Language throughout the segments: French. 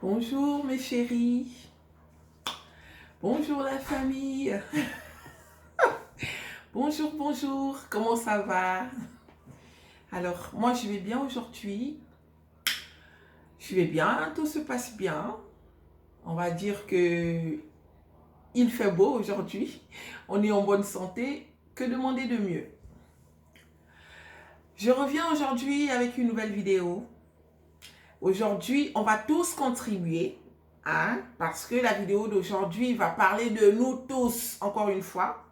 Bonjour mes chéris, bonjour la famille, bonjour, comment ça va? Alors moi je vais bien aujourd'hui, je vais bien, tout se passe bien. On va dire que il fait beau aujourd'hui, on est en bonne santé, que demander de mieux? Je reviens aujourd'hui avec une nouvelle vidéo. Aujourd'hui on va tous contribuer, hein, parce que la vidéo d'aujourd'hui va parler de nous tous, encore une fois.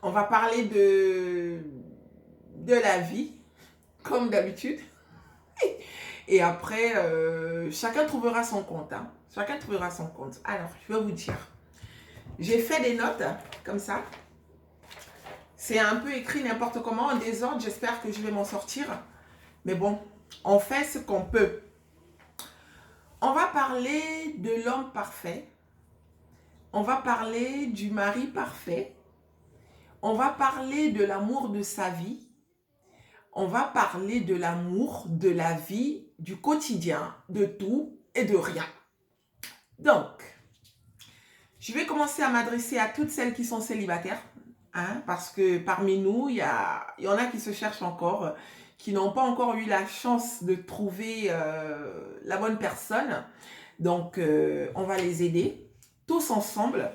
On va parler de la vie, comme d'habitude. Et après, chacun trouvera son compte. Hein. Chacun trouvera son compte. Alors, je vais vous dire. J'ai fait des notes, comme ça. C'est un peu écrit n'importe comment, en désordre. J'espère que je vais m'en sortir. Mais bon, on fait ce qu'on peut. On va parler de l'homme parfait. On va parler du mari parfait. On va parler de l'amour de sa vie. On va parler de l'amour, de la vie, du quotidien, de tout et de rien. Donc, je vais commencer à m'adresser à toutes celles qui sont célibataires, hein, parce que parmi nous, il y en a qui se cherchent encore, qui n'ont pas encore eu la chance de trouver la bonne personne. Donc, on va les aider tous ensemble.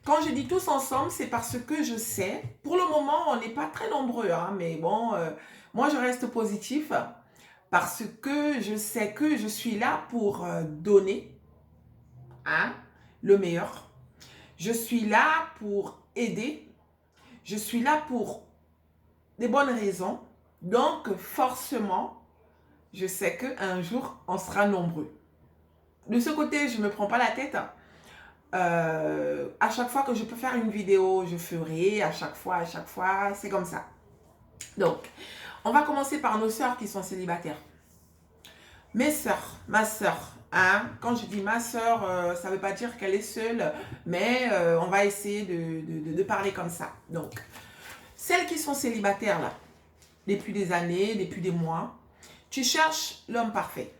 Quand je dis tous ensemble, c'est parce que je sais, pour le moment, on n'est pas très nombreux, hein, mais bon, moi je reste positif parce que je sais que je suis là pour donner, hein, le meilleur. Je suis là pour aider. Je suis là pour des bonnes raisons. Donc, forcément, je sais qu'un jour, on sera nombreux. De ce côté, je ne me prends pas la tête. À chaque fois que je peux faire une vidéo, je ferai. À chaque fois, c'est comme ça. Donc, on va commencer par nos sœurs qui sont célibataires. Mes sœurs, ma sœur, hein, quand je dis ma sœur, ça ne veut pas dire qu'elle est seule, mais on va essayer de parler comme ça. Donc, celles qui sont célibataires là, depuis des années, depuis des mois, tu cherches l'homme parfait.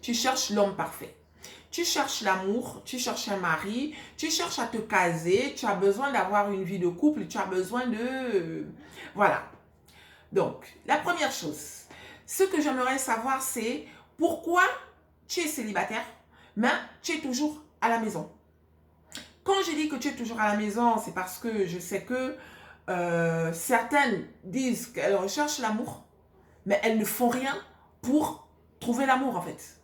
Tu cherches l'homme parfait. Tu cherches l'amour, tu cherches un mari, tu cherches à te caser, tu as besoin d'avoir une vie de couple, tu as besoin de... Voilà. Donc, la première chose, ce que j'aimerais savoir, c'est pourquoi tu es célibataire, mais tu es toujours à la maison. Quand je dis que tu es toujours à la maison, c'est parce que je sais que certaines disent qu'elles recherchent l'amour, mais elles ne font rien pour trouver l'amour en fait.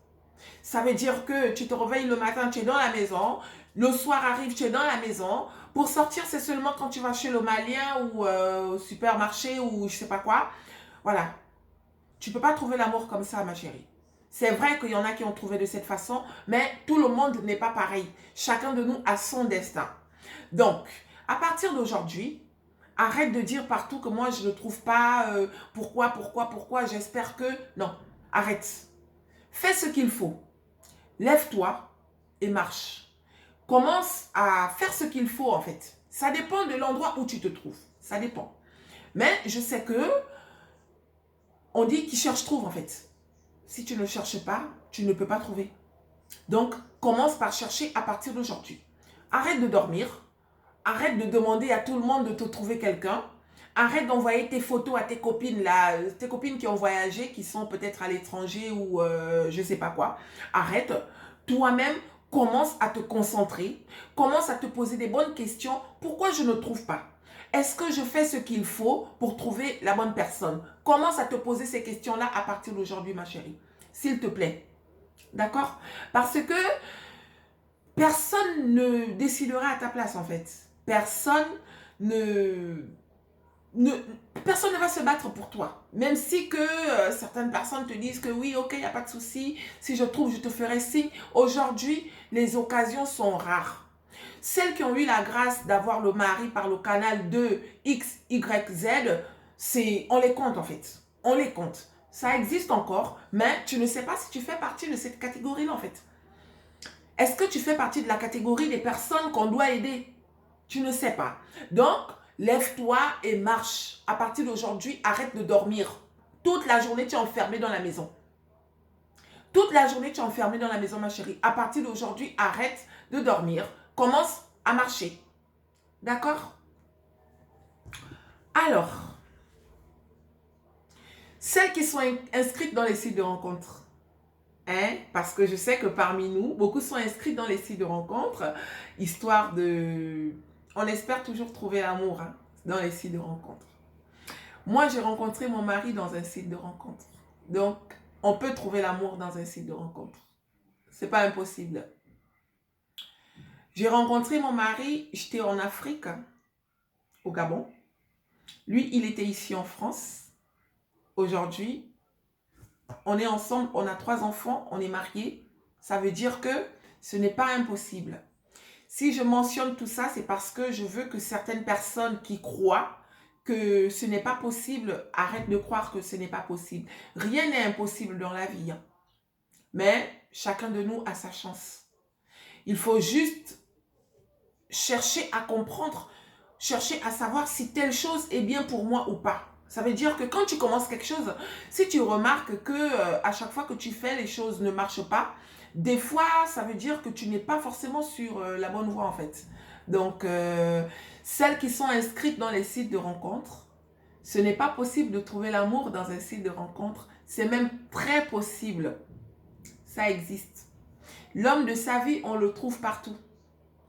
Ça veut dire que tu te réveilles le matin, tu es dans la maison, le soir arrive, tu es dans la maison. Pour sortir, c'est seulement quand tu vas chez le Malien ou au supermarché ou je sais pas quoi. Voilà. Tu ne peux pas trouver l'amour comme ça, ma chérie. C'est vrai qu'il y en a qui ont trouvé de cette façon, mais tout le monde n'est pas pareil. Chacun de nous a son destin. Donc, à partir d'aujourd'hui, arrête de dire partout que moi, je ne trouve pas pourquoi, j'espère que... Non, arrête. Fais ce qu'il faut. Lève-toi et marche. Commence à faire ce qu'il faut, en fait. Ça dépend de l'endroit où tu te trouves. Ça dépend. Mais je sais que on dit qui cherche trouve, en fait. Si tu ne cherches pas, tu ne peux pas trouver. Donc, commence par chercher à partir d'aujourd'hui. Arrête de dormir. Arrête de demander à tout le monde de te trouver quelqu'un. Arrête d'envoyer tes photos à tes copines, là, tes copines qui ont voyagé, qui sont peut-être à l'étranger ou je ne sais pas quoi. Arrête. Toi-même, commence à te concentrer. Commence à te poser des bonnes questions. Pourquoi je ne trouve pas? Est-ce que je fais ce qu'il faut pour trouver la bonne personne? Commence à te poser ces questions-là à partir d'aujourd'hui, ma chérie. S'il te plaît. D'accord? Parce que personne ne décidera à ta place, en fait. Personne ne personne ne va se battre pour toi. Même si que certaines personnes te disent que oui, ok, il n'y a pas de souci. Si je trouve, je te ferai signe. Aujourd'hui, les occasions sont rares. Celles qui ont eu la grâce d'avoir le mari par le canal de X, Y, Z, on les compte en fait. On les compte. Ça existe encore, mais tu ne sais pas si tu fais partie de cette catégorie-là en fait. Est-ce que tu fais partie de la catégorie des personnes qu'on doit aider? Tu ne sais pas. Donc, lève-toi et marche. À partir d'aujourd'hui, arrête de dormir. Toute la journée, tu es enfermé dans la maison. Toute la journée, tu es enfermé dans la maison, ma chérie. À partir d'aujourd'hui, arrête de dormir. Commence à marcher. D'accord? Alors, celles qui sont inscrites dans les sites de rencontres, hein, parce que je sais que parmi nous, beaucoup sont inscrits dans les sites de rencontres, histoire de... On espère toujours trouver l'amour hein, dans les sites de rencontres. Moi, j'ai rencontré mon mari dans un site de rencontre. Donc, on peut trouver l'amour dans un site de rencontre. C'est pas impossible. J'ai rencontré mon mari, j'étais en Afrique, au Gabon. Lui, il était ici en France. Aujourd'hui, on est ensemble, on a 3 enfants, on est mariés. Ça veut dire que ce n'est pas impossible. Si je mentionne tout ça, c'est parce que je veux que certaines personnes qui croient que ce n'est pas possible, arrêtent de croire que ce n'est pas possible. Rien n'est impossible dans la vie. Hein. Mais chacun de nous a sa chance. Il faut juste chercher à comprendre, chercher à savoir si telle chose est bien pour moi ou pas. Ça veut dire que quand tu commences quelque chose, si tu remarques que à chaque fois que tu fais, les choses ne marchent pas, des fois, ça veut dire que tu n'es pas forcément sur la bonne voie en fait. Donc, celles qui sont inscrites dans les sites de rencontres, ce n'est pas possible de trouver l'amour dans un site de rencontre. C'est même très possible. Ça existe. L'homme de sa vie, on le trouve partout.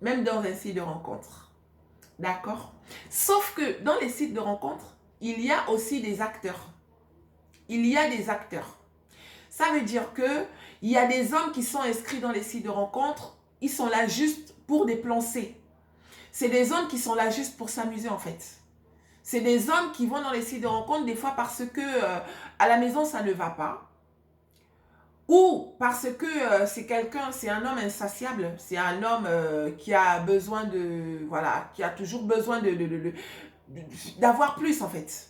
Même dans un site de rencontre. D'accord? Sauf que dans les sites de rencontre, il y a aussi des acteurs. Il y a des acteurs. Ça veut dire que il y a des hommes qui sont inscrits dans les sites de rencontre, ils sont là juste pour des plans C. C'est des hommes qui sont là juste pour s'amuser en fait. C'est des hommes qui vont dans les sites de rencontre des fois parce que à la maison ça ne va pas. Ou parce que c'est quelqu'un, c'est un homme insatiable, c'est un homme qui a besoin de, voilà, qui a toujours besoin d'avoir plus en fait.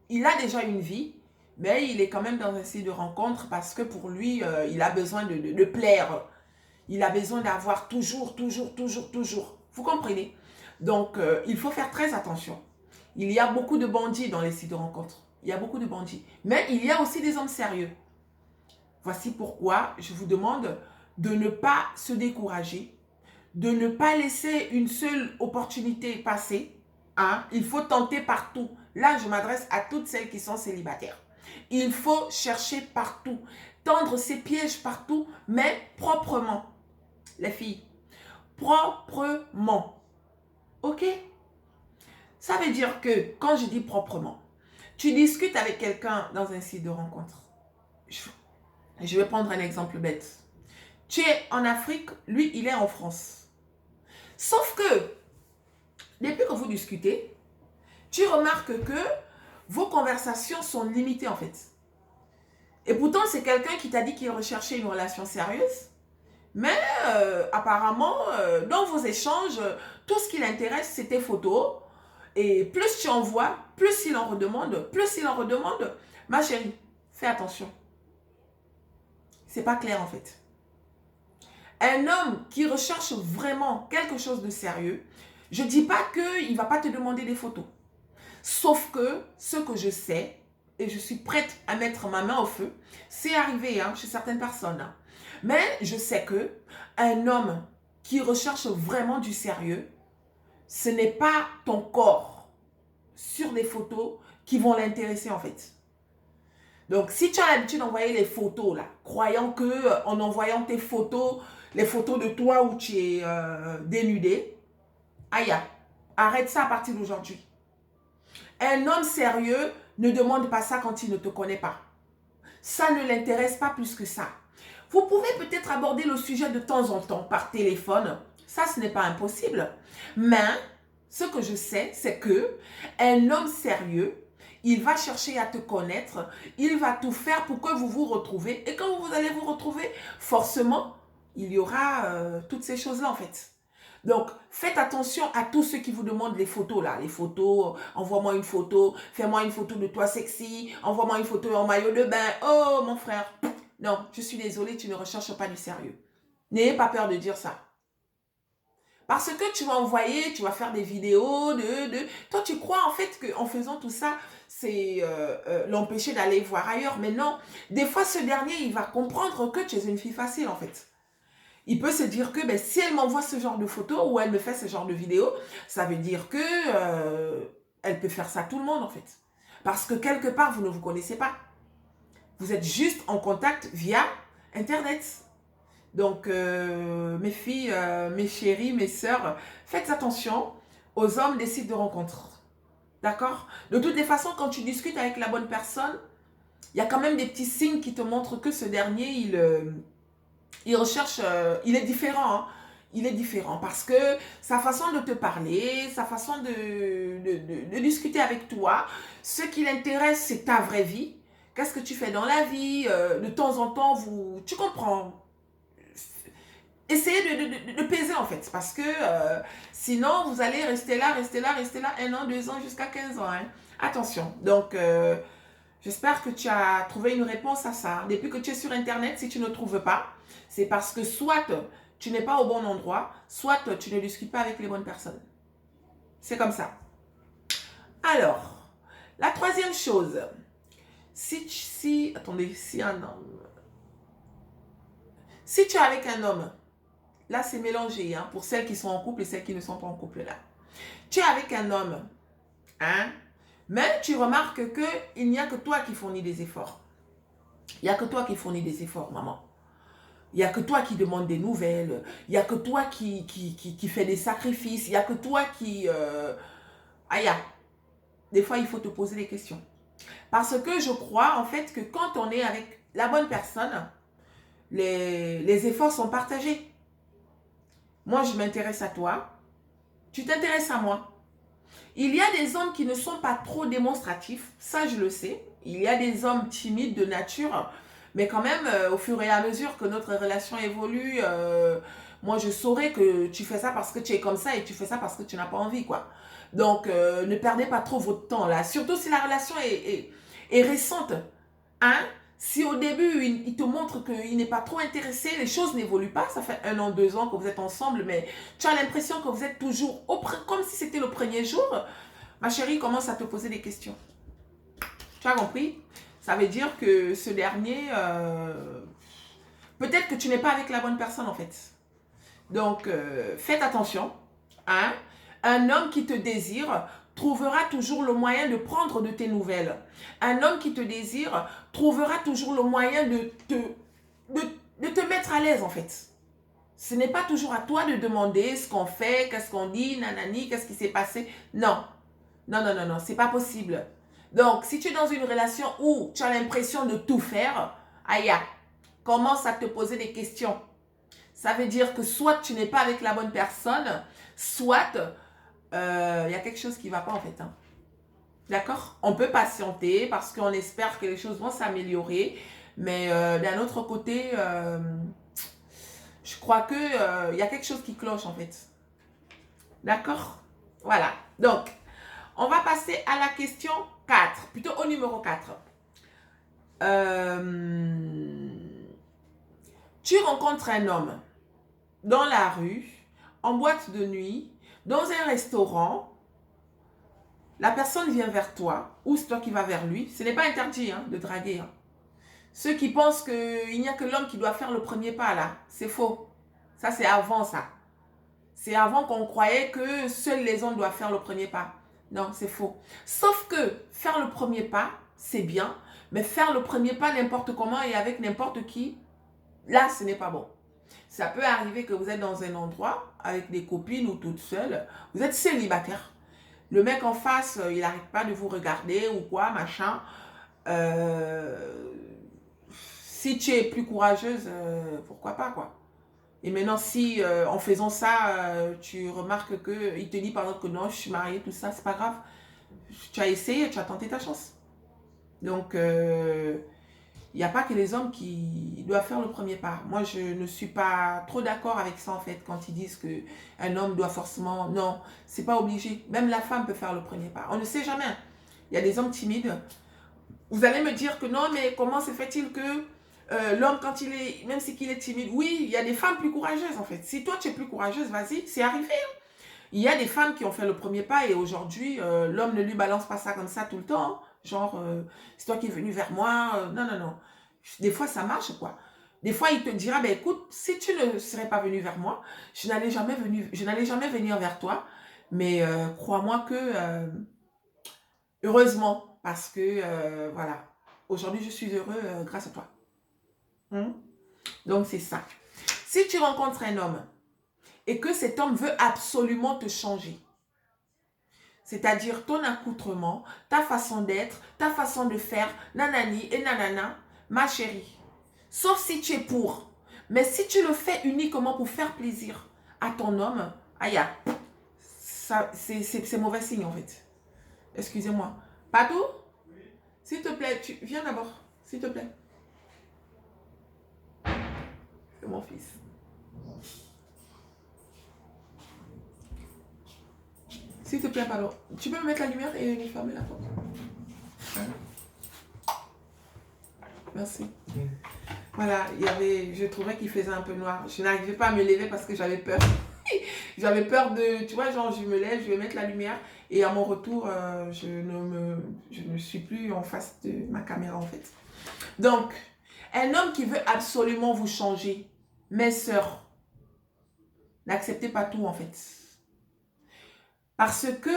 Il a déjà une vie, mais il est quand même dans un site de rencontre parce que pour lui, il a besoin de plaire. Il a besoin d'avoir toujours. Vous comprenez? Donc, il faut faire très attention. Il y a beaucoup de bandits dans les sites de rencontre. Il y a beaucoup de bandits. Mais il y a aussi des hommes sérieux. Voici pourquoi je vous demande de ne pas se décourager, de ne pas laisser une seule opportunité passer. Hein? Il faut tenter partout. Là, je m'adresse à toutes celles qui sont célibataires. Il faut chercher partout, tendre ses pièges partout, mais proprement. Les filles, proprement. Ok? Ça veut dire que, quand je dis proprement, tu discutes avec quelqu'un dans un site de rencontre. Je vais prendre un exemple bête. Tu es en Afrique, lui, il est en France. Sauf que, depuis que vous discutez, tu remarques que vos conversations sont limitées en fait. Et pourtant, c'est quelqu'un qui t'a dit qu'il recherchait une relation sérieuse. Mais apparemment, dans vos échanges, tout ce qui l'intéresse, c'est tes photos. Et plus tu envoies, plus il en redemande, Ma chérie, fais attention. C'est pas clair en fait. Un homme qui recherche vraiment quelque chose de sérieux, je ne dis pas qu'il ne va pas te demander des photos. Sauf que ce que je sais, et je suis prête à mettre ma main au feu, c'est arrivé hein, chez certaines personnes. Hein. Mais je sais que un homme qui recherche vraiment du sérieux, ce n'est pas ton corps sur des photos qui vont l'intéresser en fait. Donc, si tu as l'habitude d'envoyer les photos, là, croyant que en envoyant tes photos, les photos de toi où tu es dénudé, aïe, arrête ça à partir d'aujourd'hui. Un homme sérieux ne demande pas ça quand il ne te connaît pas. Ça ne l'intéresse pas plus que ça. Vous pouvez peut-être aborder le sujet de temps en temps par téléphone. Ça, ce n'est pas impossible. Mais, ce que je sais, c'est que un homme sérieux, il va chercher à te connaître, il va tout faire pour que vous vous retrouvez. Et quand vous allez vous retrouver, forcément, il y aura toutes ces choses-là en fait. Donc, faites attention à tous ceux qui vous demandent les photos là. Les photos, envoie-moi une photo, fais-moi une photo de toi sexy, envoie-moi une photo en maillot de bain. Oh mon frère, non, je suis désolée, tu ne recherches pas du sérieux. N'ayez pas peur de dire ça. Parce que tu vas envoyer, tu vas faire des vidéos Toi, tu crois en fait qu'en faisant tout ça, c'est l'empêcher d'aller voir ailleurs. Mais non, des fois, ce dernier, il va comprendre que tu es une fille facile, en fait. Il peut se dire que ben, si elle m'envoie ce genre de photos ou elle me fait ce genre de vidéos, ça veut dire que elle peut faire ça à tout le monde, en fait. Parce que quelque part, vous ne vous connaissez pas. Vous êtes juste en contact via Internet. Donc, mes filles, mes chéries, mes sœurs, faites attention aux hommes des sites de rencontres. D'accord? De toutes les façons, quand tu discutes avec la bonne personne, il y a quand même des petits signes qui te montrent que ce dernier, il recherche, il est différent. Hein. Il est différent parce que sa façon de te parler, sa façon de discuter avec toi, ce qui l'intéresse, c'est ta vraie vie. Qu'est-ce que tu fais dans la vie? De temps en temps, tu comprends. Essayez de peser en fait, parce que sinon vous allez rester là, 1 an, 2 ans, jusqu'à 15 ans. Hein. Attention. Donc, j'espère que tu as trouvé une réponse à ça. Depuis que tu es sur Internet, si tu ne trouves pas, c'est parce que soit tu n'es pas au bon endroit, soit tu ne discutes pas avec les bonnes personnes. C'est comme ça. Alors, la troisième chose, attendez, si un homme, si tu es avec un homme, là c'est mélangé, hein, pour celles qui sont en couple et celles qui ne sont pas en couple là. Tu es avec un homme, hein, mais tu remarques qu'il n'y a que toi qui fournis des efforts. Il n'y a que toi qui fournis des efforts, maman. Il n'y a que toi qui demande des nouvelles. Il n'y a que toi qui fait des sacrifices. Il n'y a que toi qui... Aïe, des fois, il faut te poser des questions. Parce que je crois, en fait, que quand on est avec la bonne personne, les efforts sont partagés. Moi, je m'intéresse à toi. Tu t'intéresses à moi. Il y a des hommes qui ne sont pas trop démonstratifs. Ça, je le sais. Il y a des hommes timides de nature. Mais quand même, au fur et à mesure que notre relation évolue, moi, je saurais que tu fais ça parce que tu es comme ça et tu fais ça parce que tu n'as pas envie, quoi. Donc, ne perdez pas trop votre temps, là. Surtout si la relation est récente. Hein? Si au début, il te montre qu'il n'est pas trop intéressé, les choses n'évoluent pas. Ça fait 1 an, 2 ans que vous êtes ensemble, mais tu as l'impression que vous êtes toujours comme si c'était le premier jour. Ma chérie commence à te poser des questions. Tu as compris? Ça veut dire que ce dernier, peut-être que tu n'es pas avec la bonne personne en fait. Donc, faites attention. Hein? Un homme qui te désire trouvera toujours le moyen de prendre de tes nouvelles. Un homme qui te désire trouvera toujours le moyen de te mettre à l'aise en fait. Ce n'est pas toujours à toi de demander ce qu'on fait, qu'est-ce qu'on dit, nanani, qu'est-ce qui s'est passé. Non, non, non, non, non, c'est pas possible. Donc, si tu es dans une relation où tu as l'impression de tout faire, aïe, commence à te poser des questions. Ça veut dire que soit tu n'es pas avec la bonne personne, soit il y a quelque chose qui ne va pas en fait. Hein. D'accord? On peut patienter parce qu'on espère que les choses vont s'améliorer. Mais d'un autre côté, je crois qu'il y a quelque chose qui cloche en fait. D'accord? Voilà. Donc, on va passer à la question 4, plutôt au numéro 4. Tu rencontres un homme dans la rue, en boîte de nuit, dans un restaurant. La personne vient vers toi, ou c'est toi qui vas vers lui. Ce n'est pas interdit hein, de draguer. Hein. Ceux qui pensent qu'il n'y a que l'homme qui doit faire le premier pas là, c'est faux. Ça, c'est avant ça. C'est avant qu'on croyait que seuls les hommes doivent faire le premier pas. Non, c'est faux. Sauf que faire le premier pas, c'est bien. Mais faire le premier pas n'importe comment et avec n'importe qui, là, ce n'est pas bon. Ça peut arriver que vous êtes dans un endroit avec des copines ou toute seule. Vous êtes célibataire. Le mec en face, il n'arrête pas de vous regarder ou quoi, machin. Si tu es plus courageuse, pourquoi pas, quoi. Et maintenant, si en faisant ça, tu remarques qu'il te dit par exemple que non, je suis mariée, tout ça, c'est pas grave. Tu as essayé, tu as tenté ta chance. Donc, il n'y a pas que les hommes qui doivent faire le premier pas. Moi, je ne suis pas trop d'accord avec ça, en fait, quand ils disent qu'un homme doit forcément... Non, c'est pas obligé. Même la femme peut faire le premier pas. On ne sait jamais. Il y a des hommes timides. Vous allez me dire que non, mais comment se fait-il que l'homme, quand il est... Même si qu'il est timide, oui, il y a des femmes plus courageuses, en fait. Si toi, tu es plus courageuse, vas-y, c'est arrivé. Hein. Il y a des femmes qui ont fait le premier pas et aujourd'hui, l'homme ne lui balance pas ça comme ça tout le temps. Hein. Genre, c'est toi qui es venu vers moi. Non, non, non. Des fois, ça marche, quoi. Des fois, il te dira, ben écoute, si tu ne serais pas venu vers moi, je n'allais jamais venir vers toi. Mais crois-moi que, heureusement, parce que, voilà, aujourd'hui, je suis heureux grâce à toi. Hmm? Donc, c'est ça. Si tu rencontres un homme et que cet homme veut absolument te changer, c'est-à-dire ton accoutrement, ta façon d'être, ta façon de faire, nanani et nanana, ma chérie. Sauf si tu es pour. Mais si tu le fais uniquement pour faire plaisir à ton homme, aïe, c'est mauvais signe en fait. Excusez-moi. Patou, s'il te plaît, tu viens d'abord, s'il te plaît. C'est mon fils. S'il te plaît, pardon. Tu peux me mettre la lumière et me fermer la porte. Merci. Voilà, je trouvais qu'il faisait un peu noir. Je n'arrivais pas à me lever parce que j'avais peur. J'avais peur de, tu vois, genre je me lève, je vais mettre la lumière et à mon retour, je ne suis plus en face de ma caméra en fait. Donc, un homme qui veut absolument vous changer, mes sœurs, n'acceptez pas tout en fait. Parce que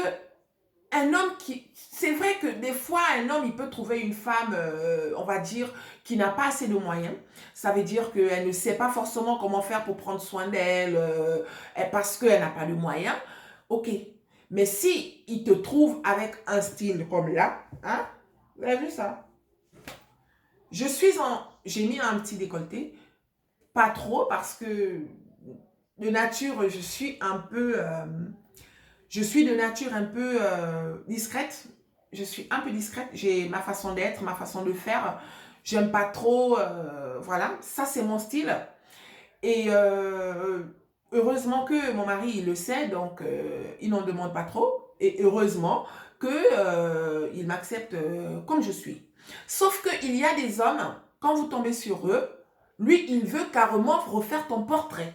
un homme qui... C'est vrai que des fois, un homme, il peut trouver une femme, on va dire, qui n'a pas assez de moyens. Ça veut dire qu'elle ne sait pas forcément comment faire pour prendre soin d'elle parce qu'elle n'a pas de moyens. Ok. Mais si il te trouve avec un style comme là, hein, vous avez vu ça? J'ai mis un petit décolleté. Pas trop parce que de nature, je suis un peu... je suis de nature un peu discrète. Je suis un peu discrète. J'ai ma façon d'être, ma façon de faire. J'aime pas trop. Voilà, ça c'est mon style. Et heureusement que mon mari il le sait, donc il n'en demande pas trop. Et heureusement que il m'accepte comme je suis. Sauf qu'il y a des hommes, quand vous tombez sur eux, lui il veut carrément refaire ton portrait.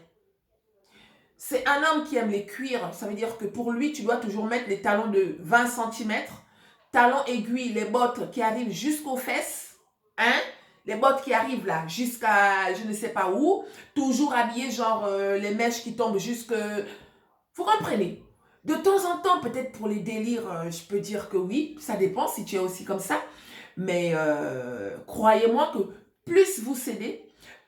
C'est un homme qui aime les cuirs. Ça veut dire que pour lui, tu dois toujours mettre les talons de 20 cm, talons aiguilles, les bottes qui arrivent jusqu'aux fesses, hein? Les bottes qui arrivent là, jusqu'à je ne sais pas où, toujours habillé genre les mèches qui tombent jusque... Vous comprenez? De temps en temps, peut-être pour les délires, je peux dire que oui, ça dépend si tu es aussi comme ça. Mais croyez-moi que plus vous cédez,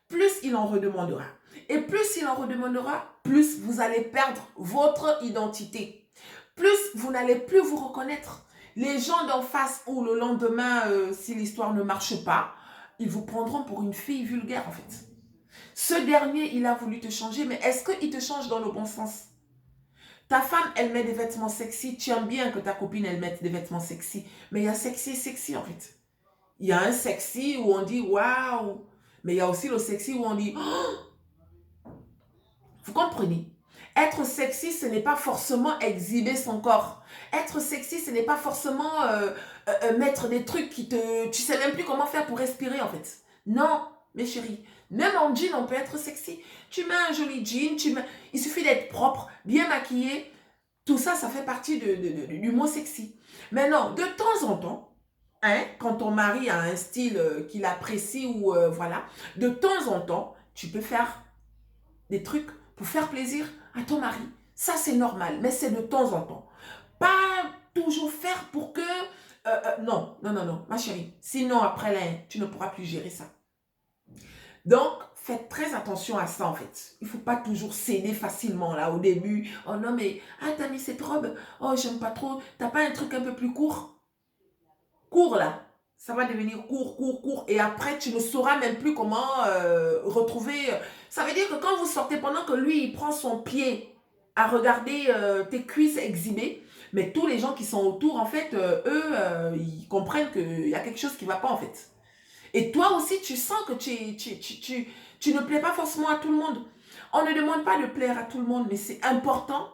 plus il en redemandera. Et plus il en redemandera, plus vous allez perdre votre identité. Plus vous n'allez plus vous reconnaître. Les gens d'en face ou le lendemain, si l'histoire ne marche pas, ils vous prendront pour une fille vulgaire en fait. Ce dernier, il a voulu te changer, mais est-ce qu'il te change dans le bon sens? Ta femme, elle met des vêtements sexy. Tu aimes bien que ta copine, elle mette des vêtements sexy. Mais il y a sexy et sexy en fait. Il y a un sexy où on dit waouh. Mais il y a aussi le sexy où on dit oh. Vous comprenez? Être sexy, ce n'est pas forcément exhiber son corps. Être sexy, ce n'est pas forcément mettre des trucs qui te... Tu sais même plus comment faire pour respirer en fait. Non, mes chéris. Même en jean, on peut être sexy. Tu mets un joli jean, il suffit d'être propre, bien maquillé. Tout ça, ça fait partie du mot sexy. Mais non, de temps en temps, hein, quand ton mari a un style qu'il apprécie ou voilà, de temps en temps, tu peux faire des trucs pour faire plaisir à ton mari. Ça, c'est normal, mais c'est de temps en temps. Pas toujours faire pour que... non, non, non, non, ma chérie. Sinon, après, là, tu ne pourras plus gérer ça. Donc, faites très attention à ça, en fait. Il ne faut pas toujours céder facilement, là, au début. Oh non, mais, ah, t'as mis cette robe. Oh, j'aime pas trop. T'as pas un truc un peu plus court? Court, là. Ça va devenir court, court, court. Et après, tu ne sauras même plus comment retrouver... Ça veut dire que quand vous sortez, pendant que lui, il prend son pied à regarder tes cuisses exhibées, mais tous les gens qui sont autour, en fait, eux, ils comprennent qu'il y a quelque chose qui ne va pas, en fait. Et toi aussi, tu sens que tu ne plais pas forcément à tout le monde. On ne demande pas de plaire à tout le monde, mais c'est important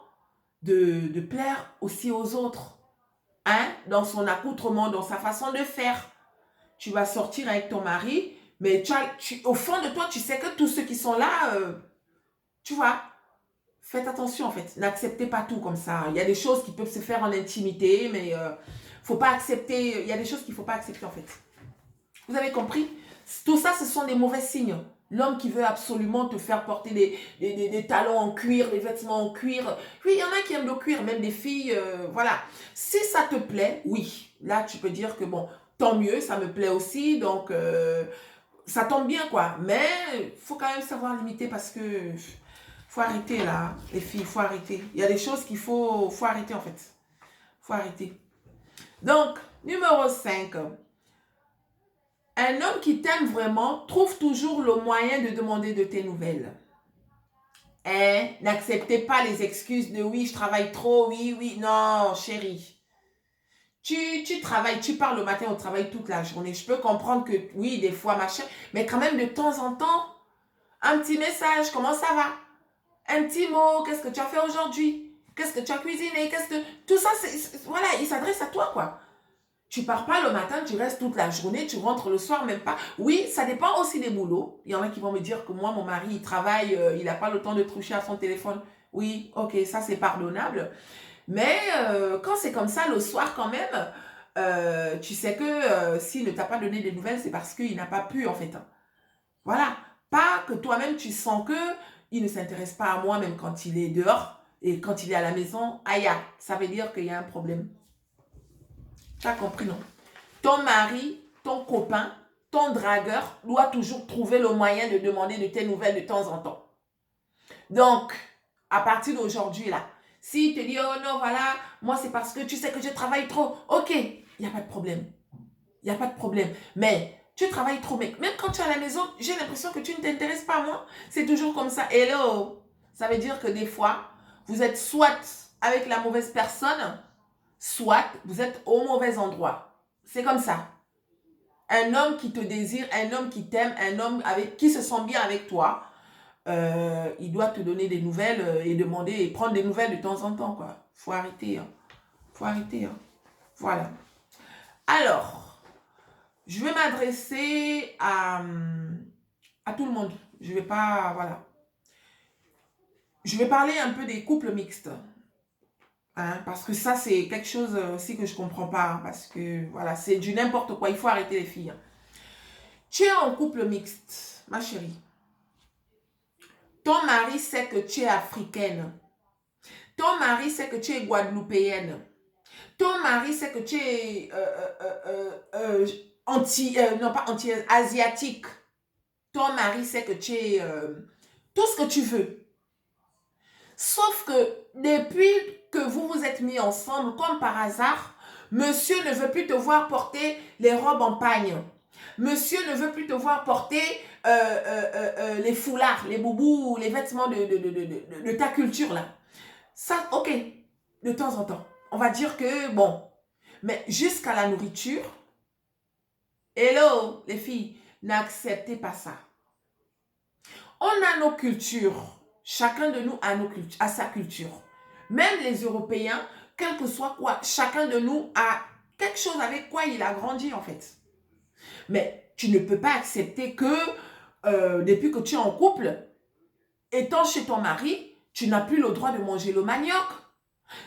de plaire aussi aux autres. Hein? Dans son accoutrement, dans sa façon de faire. Tu vas sortir avec ton mari, mais au fond de toi, tu sais que tous ceux qui sont là, tu vois, faites attention en fait. N'acceptez pas tout comme ça. Il y a des choses qui peuvent se faire en intimité, mais faut pas accepter, il y a des choses qu'il ne faut pas accepter en fait. Vous avez compris? Tout ça, ce sont des mauvais signes. L'homme qui veut absolument te faire porter des talons en cuir, des vêtements en cuir. Oui, il y en a qui aiment le cuir, même des filles, voilà. Si ça te plaît, oui. Là, tu peux dire que bon, tant mieux, ça me plaît aussi, donc ça tombe bien quoi. Mais il faut quand même savoir limiter parce que faut arrêter là, les filles, il faut arrêter. Il y a des choses qu'il faut arrêter en fait. Faut arrêter. Donc, numéro 5. Un homme qui t'aime vraiment trouve toujours le moyen de demander de tes nouvelles. Hein? N'acceptez pas les excuses de oui, je travaille trop, oui, oui. Non, chérie. Tu travailles, tu pars le matin au travail toute la journée. Je peux comprendre que oui, des fois, machin, mais quand même de temps en temps, un petit message, comment ça va? Un petit mot, qu'est-ce que tu as fait aujourd'hui? Qu'est-ce que tu as cuisiné? Tout ça, voilà, il s'adresse à toi, quoi. Tu pars pas le matin, tu restes toute la journée, tu rentres le soir, même pas. Oui, ça dépend aussi des boulots. Il y en a qui vont me dire que moi, mon mari, il travaille, il n'a pas le temps de toucher à son téléphone. Oui, ok, ça c'est pardonnable. Mais quand c'est comme ça, le soir quand même, tu sais que s'il ne t'a pas donné des nouvelles, c'est parce qu'il n'a pas pu en fait. Voilà. Pas que toi-même tu sens que il ne s'intéresse pas à moi même quand il est dehors et quand il est à la maison. Aïe, ça veut dire qu'il y a un problème. Tu as compris, non? Ton mari, ton copain, ton dragueur doit toujours trouver le moyen de demander de tes nouvelles de temps en temps. Donc, à partir d'aujourd'hui, là, s'il te dit, oh non, voilà, moi c'est parce que tu sais que je travaille trop. Ok, il n'y a pas de problème. Il n'y a pas de problème. Mais tu travailles trop, mec. Même quand tu es à la maison, j'ai l'impression que tu ne t'intéresses pas à moi. C'est toujours comme ça. Hello! Ça veut dire que des fois, vous êtes soit avec la mauvaise personne, soit vous êtes au mauvais endroit. C'est comme ça. Un homme qui te désire, un homme qui t'aime, un homme qui se sent bien avec toi, il doit te donner des nouvelles et demander et prendre des nouvelles de temps en temps, quoi. Faut arrêter, hein. Faut arrêter, hein. Voilà. Alors, je vais m'adresser à tout le monde. Je vais pas, voilà. Je vais parler un peu des couples mixtes. Hein, parce que ça, c'est quelque chose aussi que je ne comprends pas. Hein, parce que, voilà, c'est du n'importe quoi. Il faut arrêter les filles. Hein. Tu es en couple mixte, ma chérie. Ton mari sait que tu es africaine. Ton mari sait que tu es guadeloupéenne. Ton mari sait que tu es non pas asiatique. Ton mari sait que tu es tout ce que tu veux. Sauf que depuis que vous vous êtes mis ensemble, comme par hasard, monsieur ne veut plus te voir porter les robes en pagne. Monsieur ne veut plus te voir porter les foulards, les boubous, les vêtements de ta culture là. Ça, ok, de temps en temps. On va dire que, bon, mais jusqu'à la nourriture, hello les filles, n'acceptez pas ça. On a nos cultures. Chacun de nous a sa culture. Même les Européens, quel que soit quoi, chacun de nous a quelque chose avec quoi il a grandi en fait. Mais tu ne peux pas accepter que depuis que tu es en couple, étant chez ton mari, tu n'as plus le droit de manger le manioc.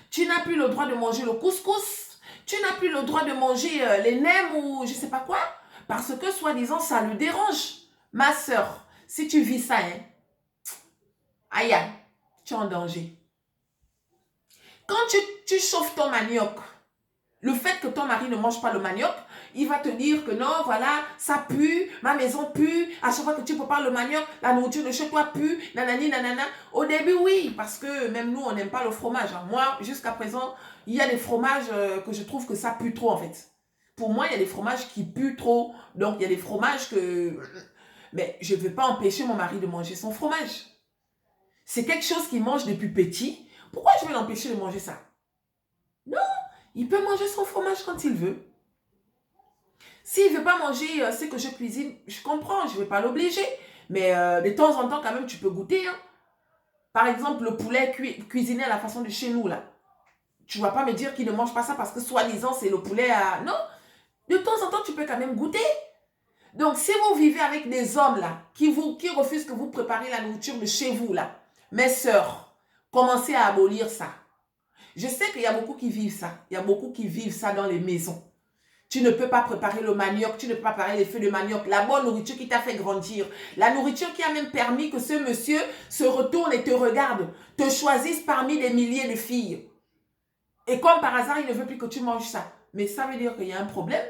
Tu n'as plus le droit de manger le couscous. Tu n'as plus le droit de manger les nems ou je ne sais pas quoi. Parce que soi-disant, ça le dérange. Ma soeur, si tu vis ça, hein, aïe, tu es en danger. Quand tu chauffes ton manioc, le fait que ton mari ne mange pas le manioc, il va te dire que non, voilà, ça pue, ma maison pue, à chaque fois que tu prépares le manioc, la nourriture de chez toi pue, nanani, nanana. Au début, oui, parce que même nous, on n'aime pas le fromage. Hein. Moi, jusqu'à présent, il y a des fromages que je trouve que ça pue trop, en fait. Pour moi, il y a des fromages qui puent trop. Donc, il y a des fromages que... Mais je ne vais pas empêcher mon mari de manger son fromage. C'est quelque chose qu'il mange depuis petit. Pourquoi je vais l'empêcher de manger ça? Non, il peut manger son fromage quand il veut. S'il ne veut pas manger ce que je cuisine, je comprends, je ne vais pas l'obliger. Mais de temps en temps, quand même, tu peux goûter. Hein. Par exemple, le poulet cuisiné à la façon de chez nous, là. Tu ne vas pas me dire qu'il ne mange pas ça parce que soi-disant, c'est le poulet à... Non, de temps en temps, tu peux quand même goûter. Donc, si vous vivez avec des hommes, là, qui refusent que vous prépariez la nourriture de chez vous, là, mes sœurs, commencez à abolir ça. Je sais qu'il y a beaucoup qui vivent ça. Il y a beaucoup qui vivent ça dans les maisons. Tu ne peux pas préparer le manioc, tu ne peux pas préparer les feuilles de manioc, la bonne nourriture qui t'a fait grandir, la nourriture qui a même permis que ce monsieur se retourne et te regarde, te choisisse parmi des milliers de filles. Et comme par hasard, il ne veut plus que tu manges ça. Mais ça veut dire qu'il y a un problème.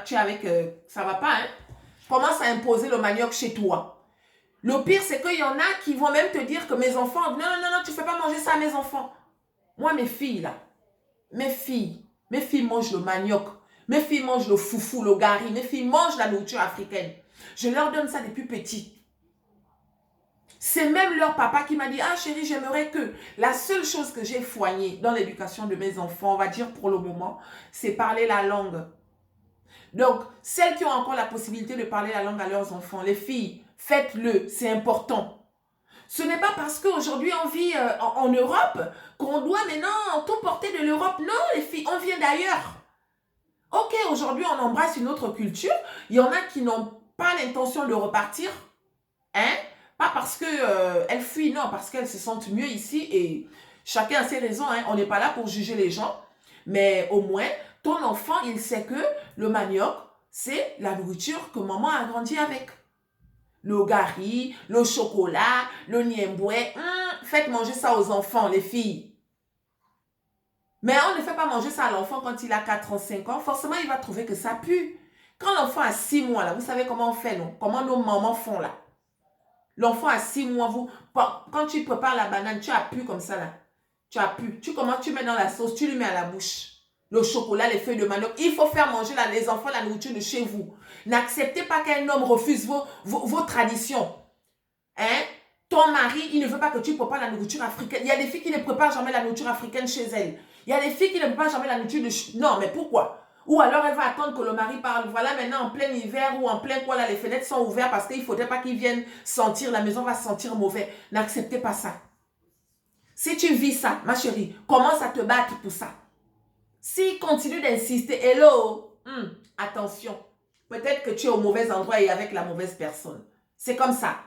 Tu es avec... ça va pas, hein? Commence à imposer le manioc chez toi. Le pire, c'est qu'il y en a qui vont même te dire que mes enfants... Non, non, non, non, tu ne fais pas manger ça à mes enfants. Moi, mes filles, là, mes filles mangent le manioc. Mes filles mangent le foufou, le gari. Mes filles mangent la nourriture africaine. Je leur donne ça depuis petit. C'est même leur papa qui m'a dit, ah chérie, j'aimerais que... La seule chose que j'ai foignée dans l'éducation de mes enfants, on va dire pour le moment, c'est parler la langue. Donc, celles qui ont encore la possibilité de parler la langue à leurs enfants, les filles, faites-le, c'est important. Ce n'est pas parce qu'aujourd'hui on vit en Europe qu'on doit maintenant tout porter de l'Europe. Non, les filles, on vient d'ailleurs. Ok, aujourd'hui on embrasse une autre culture. Il y en a qui n'ont pas l'intention de repartir. Hein? Pas parce qu'elles fuient, non, parce qu'elles se sentent mieux ici. Et chacun a ses raisons. Hein? On n'est pas là pour juger les gens. Mais au moins, ton enfant, il sait que le manioc, c'est la nourriture que maman a grandi avec. Le gari, le chocolat, le niemboué. Faites manger ça aux enfants, les filles. Mais on ne fait pas manger ça à l'enfant quand il a 4 ans, 5 ans. Forcément, il va trouver que ça pue. Quand l'enfant a 6 mois, là, vous savez comment on fait, non? Comment nos mamans font, là? L'enfant a 6 mois, quand tu prépares la banane, tu as pu comme ça, là. Tu as pu. Tu mets dans la sauce, tu lui mets à la bouche. Le chocolat, les feuilles de manioc. Il faut faire manger les enfants la nourriture de chez vous. N'acceptez pas qu'un homme refuse vos traditions. Hein? Ton mari, il ne veut pas que tu prépares la nourriture africaine. Il y a des filles qui ne préparent jamais la nourriture africaine chez elles. Il y a des filles qui ne préparent jamais la nourriture de... Non, mais pourquoi? Ou alors elle va attendre que le mari parle. Voilà, maintenant en plein hiver ou en plein quoi, là, les fenêtres sont ouvertes parce qu'il ne faudrait pas qu'ils viennent sentir. La maison va sentir mauvais. N'acceptez pas ça. Si tu vis ça, ma chérie, commence à te battre pour ça. S'il continue d'insister, hello, attention. Peut-être que tu es au mauvais endroit et avec la mauvaise personne. C'est comme ça.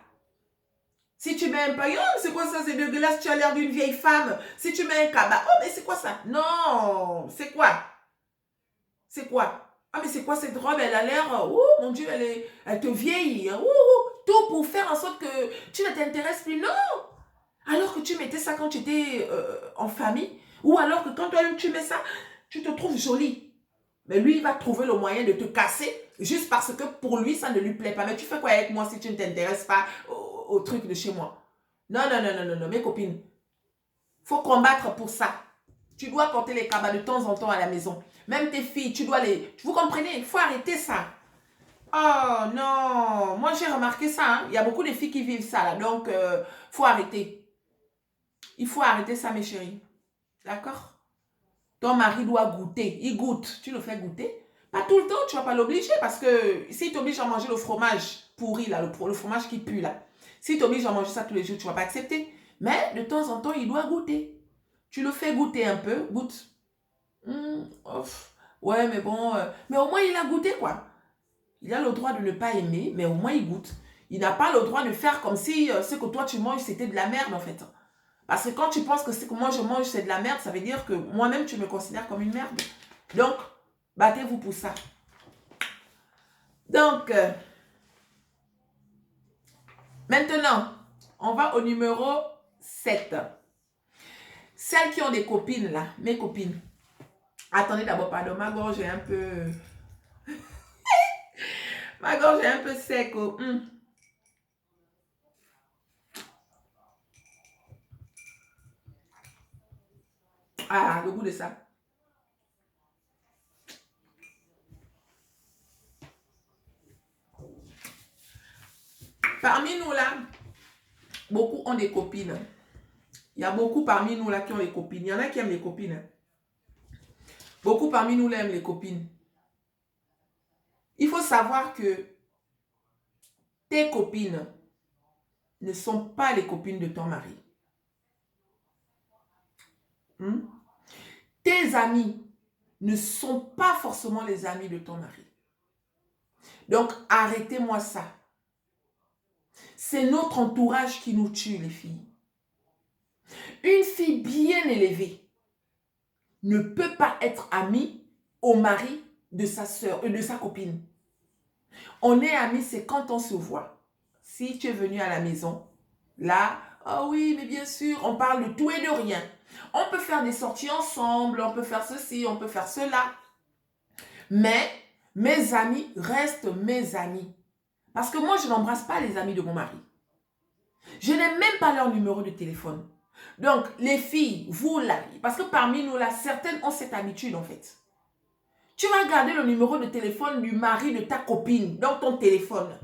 Si tu mets un paillon, c'est quoi ça? C'est dégueulasse, tu as l'air d'une vieille femme. Si tu mets un cabas, oh, mais c'est quoi ça? Non, c'est quoi? C'est quoi? Ah, mais c'est quoi cette robe? Elle a l'air, oh mon Dieu, elle te vieillit. Tout pour faire en sorte que tu ne t'intéresses plus. Non! Alors que tu mettais ça quand tu étais en famille. Ou alors que quand toi-même tu mets ça, tu te trouves jolie. Mais lui, il va trouver le moyen de te casser juste parce que pour lui, ça ne lui plaît pas. Mais tu fais quoi avec moi si tu ne t'intéresses pas au truc de chez moi? Non, non, non, non, non, non, mes copines. Il faut combattre pour ça. Tu dois porter les cabas de temps en temps à la maison. Même tes filles, tu dois les... Vous comprenez? Il faut arrêter ça. Oh non, moi j'ai remarqué ça. Hein. Il y a beaucoup de filles qui vivent ça là. Donc, il faut arrêter. Il faut arrêter ça, mes chéris. D'accord? Ton mari doit goûter. Il goûte. Tu le fais goûter. Pas tout le temps, tu ne vas pas l'obliger parce que s'il t'oblige à manger le fromage pourri, là, le fromage qui pue, là, s'il t'oblige à manger ça tous les jours, tu ne vas pas accepter. Mais de temps en temps, il doit goûter. Tu le fais goûter un peu. Goûte. Ouais, mais bon. Mais au moins, il a goûté, quoi. Il a le droit de ne pas aimer, mais au moins, il goûte. Il n'a pas le droit de faire comme si ce que toi, tu manges, c'était de la merde, en fait. Parce que quand tu penses que ce que moi je mange, c'est de la merde, ça veut dire que moi-même, tu me considères comme une merde. Donc, battez-vous pour ça. Donc, maintenant, on va au numéro 7. Celles qui ont des copines, là, mes copines. Attendez d'abord, pardon, ma gorge est un peu... ma gorge est un peu sec. Oh. Ah, le goût de ça. Parmi nous là, beaucoup ont des copines. Il y a beaucoup parmi nous là qui ont des copines. Il y en a qui aiment les copines. Beaucoup parmi nous là aiment les copines. Il faut savoir que tes copines ne sont pas les copines de ton mari. Tes amis ne sont pas forcément les amis de ton mari. Donc, arrêtez-moi ça. C'est notre entourage qui nous tue, les filles. Une fille bien élevée, ne peut pas être ami au mari de sa soeur, de sa copine. On est amis, c'est quand on se voit. Si tu es venu à la maison, là, ah oui, mais bien sûr, on parle de tout et de rien. On peut faire des sorties ensemble, on peut faire ceci, on peut faire cela. Mais mes amis restent mes amis. Parce que moi, je n'embrasse pas les amis de mon mari. Je n'ai même pas leur numéro de téléphone. Donc, les filles, vous là, parce que parmi nous là, certaines ont cette habitude en fait. Tu vas garder le numéro de téléphone du mari de ta copine dans ton téléphone.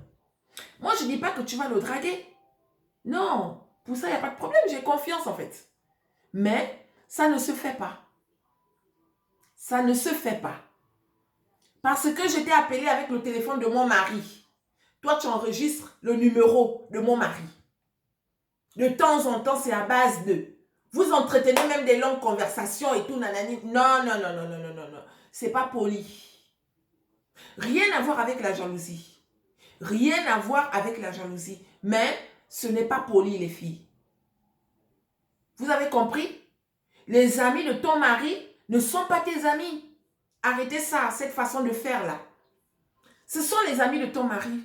Moi, je ne dis pas que tu vas le draguer. Non, pour ça, il n'y a pas de problème, j'ai confiance en fait. Mais ça ne se fait pas. Ça ne se fait pas. Parce que je t'ai appelé avec le téléphone de mon mari. Toi, tu enregistres le numéro de mon mari. De temps en temps, c'est à base de... Vous entretenez même des longues conversations et tout, nanani. Non, non, non, non, non, non, non, non. C'est pas poli. Rien à voir avec la jalousie. Rien à voir avec la jalousie. Mais ce n'est pas poli, les filles. Vous avez compris? Les amis de ton mari ne sont pas tes amis. Arrêtez ça, cette façon de faire là. Ce sont les amis de ton mari.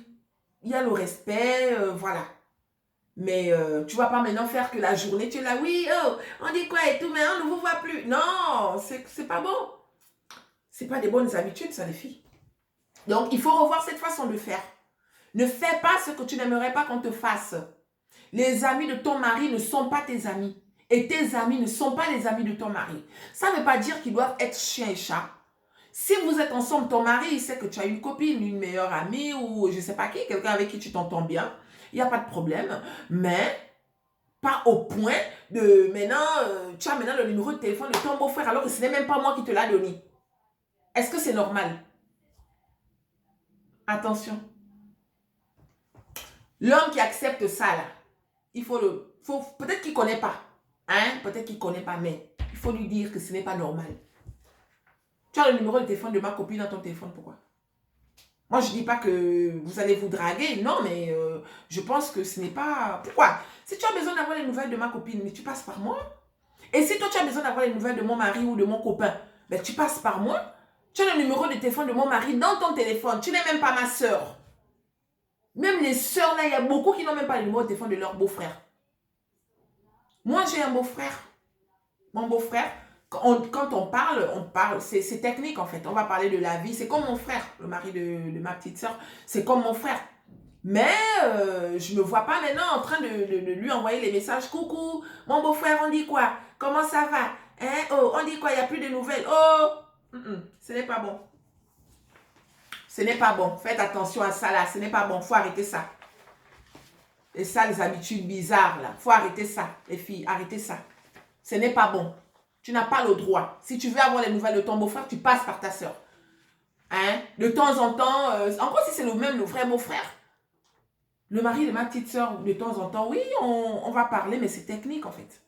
Il y a le respect, voilà. Mais tu ne vas pas maintenant faire que la journée, tu es là, oui, oh, on dit quoi et tout, mais on ne vous voit plus. Non, c'est pas bon. Ce n'est pas des bonnes habitudes, ça, les filles. Donc, il faut revoir cette façon de faire. Ne fais pas ce que tu n'aimerais pas qu'on te fasse. Les amis de ton mari ne sont pas tes amis. Et tes amis ne sont pas les amis de ton mari. Ça ne veut pas dire qu'ils doivent être chien et chat. Si vous êtes ensemble, ton mari, il sait que tu as une copine, une meilleure amie ou je ne sais pas qui, quelqu'un avec qui tu t'entends bien. Il n'y a pas de problème. Mais pas au point de maintenant, tu as maintenant le numéro de téléphone de ton beau-frère alors que ce n'est même pas moi qui te l'a donné. Est-ce que c'est normal? Attention. L'homme qui accepte ça, là, il faut le... peut-être qu'il ne connaît pas. Hein? Peut-être qu'il ne connaît pas, mais il faut lui dire que ce n'est pas normal. Tu as le numéro de téléphone de ma copine dans ton téléphone, pourquoi? Moi, je ne dis pas que vous allez vous draguer, non, mais je pense que ce n'est pas... Pourquoi? Si tu as besoin d'avoir les nouvelles de ma copine, mais tu passes par moi. Et si toi, tu as besoin d'avoir les nouvelles de mon mari ou de mon copain, ben, tu passes par moi. Tu as le numéro de téléphone de mon mari dans ton téléphone. Tu n'es même pas ma soeur. Même les sœurs, là, il y a beaucoup qui n'ont même pas le numéro de téléphone de leur beau-frère. Moi, j'ai un beau-frère. Mon beau-frère, quand on parle, c'est technique en fait. On va parler de la vie. C'est comme mon frère, le mari de ma petite soeur. C'est comme mon frère. Mais je ne me vois pas maintenant en train de lui envoyer les messages. Coucou, mon beau-frère, on dit quoi? Comment ça va? Hein? Oh, on dit quoi? Il n'y a plus de nouvelles. Oh, ce n'est pas bon. Ce n'est pas bon. Faites attention à ça là. Ce n'est pas bon. Il faut arrêter ça. Et ça, les habitudes bizarres là. Il faut arrêter ça, les filles. Arrêtez ça. Ce n'est pas bon. Tu n'as pas le droit. Si tu veux avoir les nouvelles de ton beau-frère, tu passes par ta soeur. Hein? De temps en temps, encore si c'est le vrai beau-frère. Le mari de ma petite soeur, de temps en temps, oui, on va parler, mais c'est technique en fait.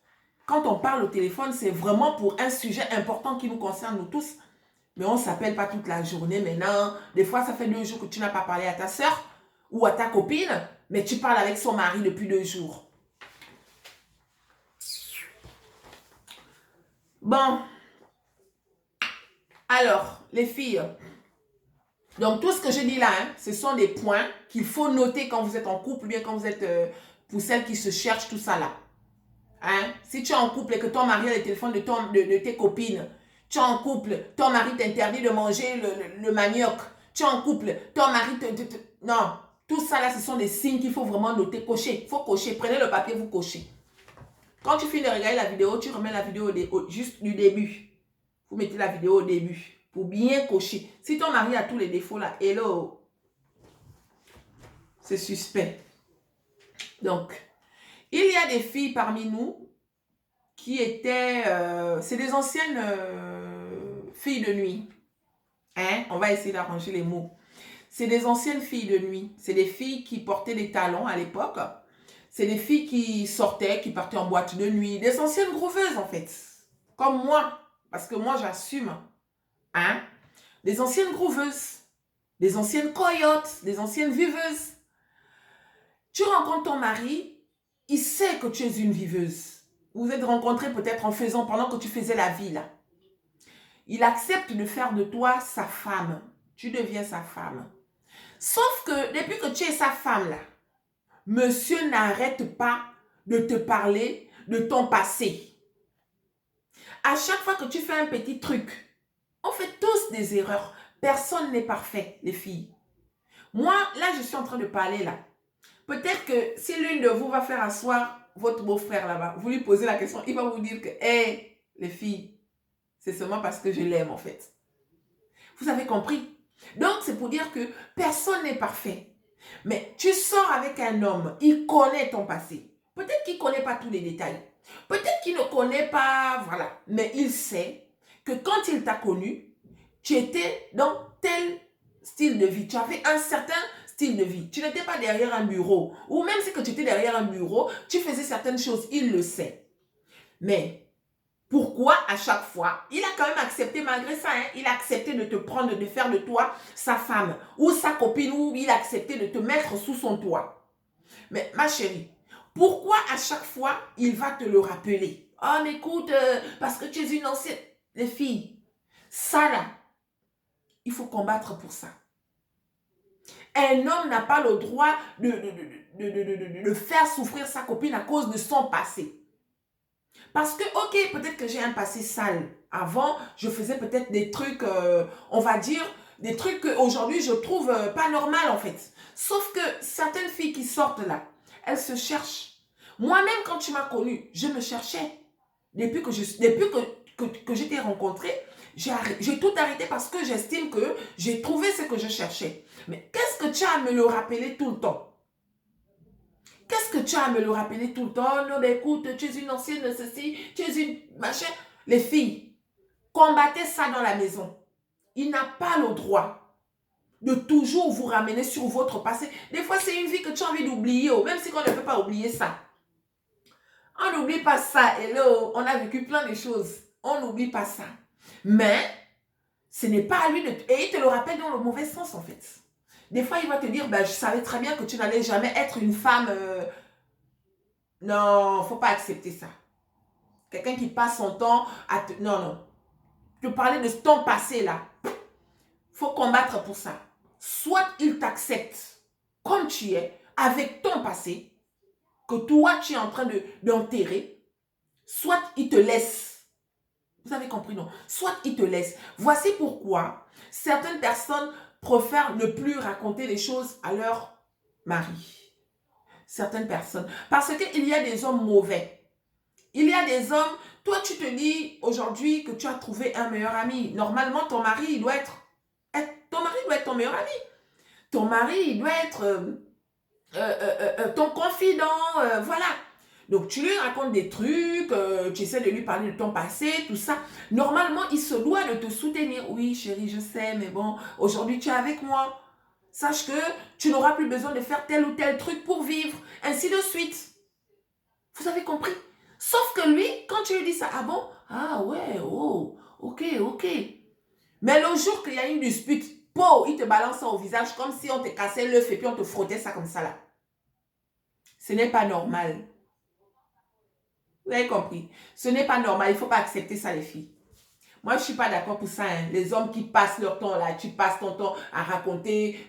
Quand on parle au téléphone, c'est vraiment pour un sujet important qui nous concerne nous tous. Mais on ne s'appelle pas toute la journée maintenant. Des fois, ça fait 2 jours que tu n'as pas parlé à ta soeur ou à ta copine, mais tu parles avec son mari depuis 2 jours. Bon. Alors, les filles, donc tout ce que je dis là, hein, ce sont des points qu'il faut noter quand vous êtes en couple, ou bien quand vous êtes, pour celles qui se cherchent, tout ça là. Hein? Si tu es en couple et que ton mari a le téléphone de tes copines, tu es en couple, ton mari t'interdit de manger le manioc, tu es en couple, ton mari Non, tout ça là, ce sont des signes qu'il faut vraiment noter, cocher. Il faut cocher, prenez le papier, vous cochez. Quand tu finis de regarder la vidéo, tu remets la vidéo juste du début. Vous mettez la vidéo au début pour bien cocher. Si ton mari a tous les défauts là, hello, c'est suspect. Donc, il y a des filles parmi nous qui étaient... c'est des anciennes filles de nuit. Hein? On va essayer d'arranger les mots. C'est des anciennes filles de nuit. C'est des filles qui portaient des talons à l'époque. C'est des filles qui sortaient, qui partaient en boîte de nuit. Des anciennes grouveuses en fait. Comme moi. Parce que moi j'assume. Hein? Des anciennes grouveuses. Des anciennes coyotes. Des anciennes viveuses. Tu rencontres ton mari. Il sait que tu es une viveuse. Vous vous êtes rencontrés peut-être en faisant, pendant que tu faisais la vie là. Il accepte de faire de toi sa femme. Tu deviens sa femme. Sauf que depuis que tu es sa femme là, monsieur n'arrête pas de te parler de ton passé. À chaque fois que tu fais un petit truc, on fait tous des erreurs. Personne n'est parfait, les filles. Moi, là, je suis en train de parler là. Peut-être que si l'une de vous va faire asseoir votre beau-frère là-bas, vous lui posez la question, il va vous dire que, hé, les filles, c'est seulement parce que je l'aime en fait. Vous avez compris? Donc, c'est pour dire que personne n'est parfait. Mais tu sors avec un homme, il connaît ton passé. Peut-être qu'il ne connaît pas tous les détails. Peut-être qu'il ne connaît pas, voilà. Mais il sait que quand il t'a connu, tu étais dans tel style de vie. Tu avais un certain style de vie. Tu n'étais pas derrière un bureau. Ou même si que tu étais derrière un bureau, tu faisais certaines choses. Il le sait. Mais pourquoi à chaque fois, il a quand même accepté malgré ça, hein, il a accepté de te prendre, de faire de toi sa femme ou sa copine, ou il a accepté de te mettre sous son toit. Mais ma chérie, pourquoi à chaque fois, il va te le rappeler? Oh, mais écoute, parce que tu es une ancienne... Les filles, ça là, il faut combattre pour ça. Un homme n'a pas le droit de faire souffrir sa copine à cause de son passé. Parce que, ok, peut-être que j'ai un passé sale. Avant, je faisais peut-être des trucs, on va dire, des trucs qu'aujourd'hui, je trouve pas normal en fait. Sauf que certaines filles qui sortent là, elles se cherchent. Moi-même, quand tu m'as connue, je me cherchais. Depuis que je t'ai rencontré, j'ai tout arrêté parce que j'estime que j'ai trouvé ce que je cherchais. Mais qu'est-ce que tu as à me le rappeler tout le temps? Qu'est-ce que tu as à me le rappeler tout le temps? Non, mais écoute, tu es une ancienne de ceci, tu es une machin. Les filles, combattez ça dans la maison. Il n'a pas le droit de toujours vous ramener sur votre passé. Des fois, c'est une vie que tu as envie d'oublier, même si on ne peut pas oublier ça. On n'oublie pas ça. Hello, on a vécu plein de choses. On n'oublie pas ça. Mais, ce n'est pas à lui de... Et il te le rappelle dans le mauvais sens, en fait. Des fois, il va te dire, ben, je savais très bien que tu n'allais jamais être une femme... Non, il ne faut pas accepter ça. Quelqu'un qui passe son temps à te... Non, non. Je parlais de ton passé, là. Il faut combattre pour ça. Soit il t'accepte comme tu es, avec ton passé, que toi, tu es en train d'enterrer, soit il te laisse. Vous avez compris, non? Soit il te laisse. Voici pourquoi certaines personnes préfèrent ne plus raconter les choses à leur mari. Certaines personnes. Parce qu'il y a des hommes mauvais. Il y a des hommes, toi tu te dis aujourd'hui que tu as trouvé un meilleur ami. Normalement, ton mari, il doit être ton meilleur ami. Ton mari, il doit être ton confident, voilà. Donc, tu lui racontes des trucs, tu essaies de lui parler de ton passé, tout ça. Normalement, il se doit de te soutenir. Oui, chérie, je sais, mais bon, aujourd'hui, tu es avec moi. Sache que tu n'auras plus besoin de faire tel ou tel truc pour vivre, ainsi de suite. Vous avez compris? Sauf que lui, quand tu lui dis ça, ah bon? Ah ouais, oh, ok, ok. Mais le jour qu'il y a une dispute, il te balance ça au visage comme si on te cassait l'œuf et puis on te frottait ça comme ça là. Ce n'est pas normal. Vous avez compris? Ce n'est pas normal. Il ne faut pas accepter ça, les filles. Moi, je ne suis pas d'accord pour ça. Hein. Les hommes qui passent leur temps là, tu passes ton temps à raconter,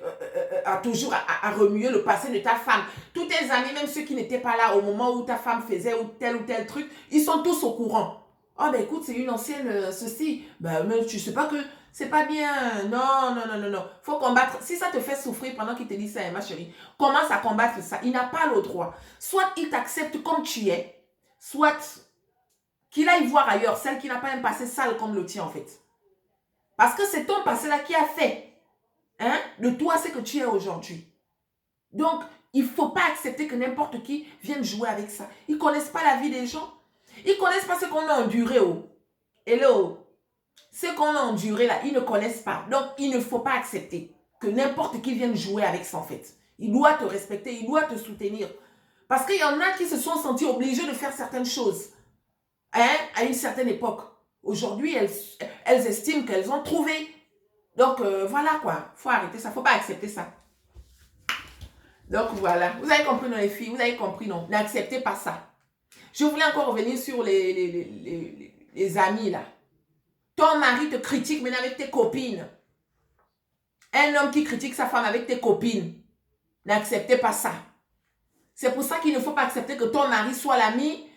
à remuer le passé de ta femme. Tous tes amis, même ceux qui n'étaient pas là au moment où ta femme faisait ou tel truc, ils sont tous au courant. Oh, ben écoute, c'est une ancienne ceci. Ben, mais tu ne sais pas que c'est pas bien. Non, non, non, non, non. Faut combattre. Si ça te fait souffrir pendant qu'il te dit ça, hein, ma chérie, commence à combattre ça. Il n'a pas le droit. Soit il t'accepte comme tu es, soit qu'il aille voir ailleurs, celle qui n'a pas un passé sale comme le tien en fait. Parce que c'est ton passé là qui a fait de toi ce que tu es aujourd'hui. Donc, il ne faut pas accepter que n'importe qui vienne jouer avec ça. Ils ne connaissent pas la vie des gens. Ils ne connaissent pas ce qu'on a enduré. Hello. Ce qu'on a enduré là, ils ne connaissent pas. Donc, il ne faut pas accepter que n'importe qui vienne jouer avec ça en fait. Il doit te respecter, il doit te soutenir. Parce qu'il y en a qui se sont sentis obligés de faire certaines choses. À une certaine époque. Aujourd'hui, elles estiment qu'elles ont trouvé. Donc, voilà quoi. Il faut arrêter ça. Il ne faut pas accepter ça. Donc, voilà. Vous avez compris, non, les filles? Vous avez compris, non? N'acceptez pas ça. Je voulais encore revenir sur les amis, là. Ton mari te critique maintenant avec tes copines. Un homme qui critique sa femme avec tes copines. N'acceptez pas ça. C'est pour ça qu'il ne faut pas accepter que ton mari soit l'ami